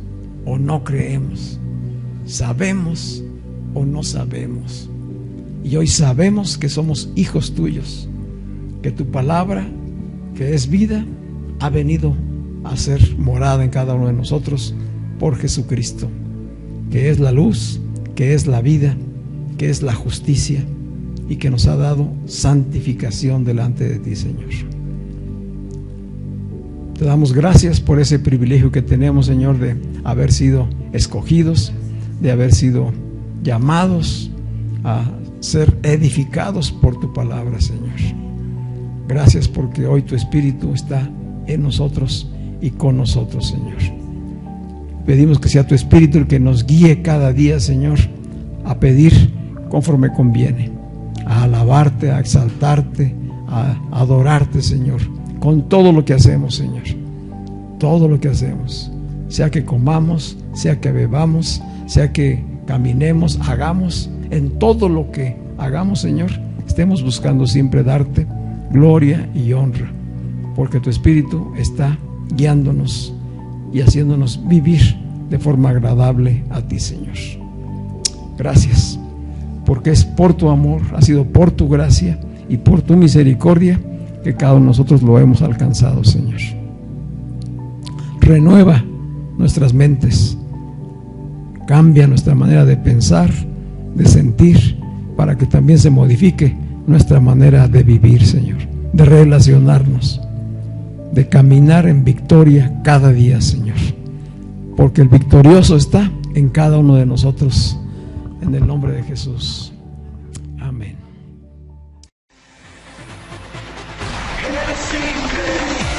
Speaker 1: o no creemos, sabemos o no sabemos. Y hoy sabemos que somos hijos tuyos, que tu palabra, que es vida, ha venido a ser morada en cada uno de nosotros por Jesucristo, que es la luz, que es la vida, que es la justicia y que nos ha dado santificación delante de ti, Señor. Te damos gracias por ese privilegio que tenemos, Señor, de haber sido escogidos, de haber sido llamados a ser edificados por tu palabra, Señor. Gracias porque hoy tu Espíritu está en nosotros y con nosotros, Señor. Pedimos que sea tu Espíritu el que nos guíe cada día, Señor, a pedir conforme conviene, a alabarte, a exaltarte, a adorarte, Señor, con todo lo que hacemos, Señor. Todo lo que hacemos, sea que comamos, sea que bebamos, sea que caminemos, hagamos, en todo lo que hagamos, Señor, estemos buscando siempre darte gloria y honra, porque tu Espíritu está guiándonos y haciéndonos vivir de forma agradable a ti, Señor. Gracias, porque es por tu amor, ha sido por tu gracia y por tu misericordia que cada uno de nosotros lo hemos alcanzado, Señor. Renueva nuestras mentes, cambia nuestra manera de pensar, de sentir, para que también se modifique nuestra manera de vivir, Señor, de relacionarnos, de caminar en victoria cada día, Señor, porque el victorioso está en cada uno de nosotros, en el nombre de Jesús. Amén.
Speaker 2: Every single day.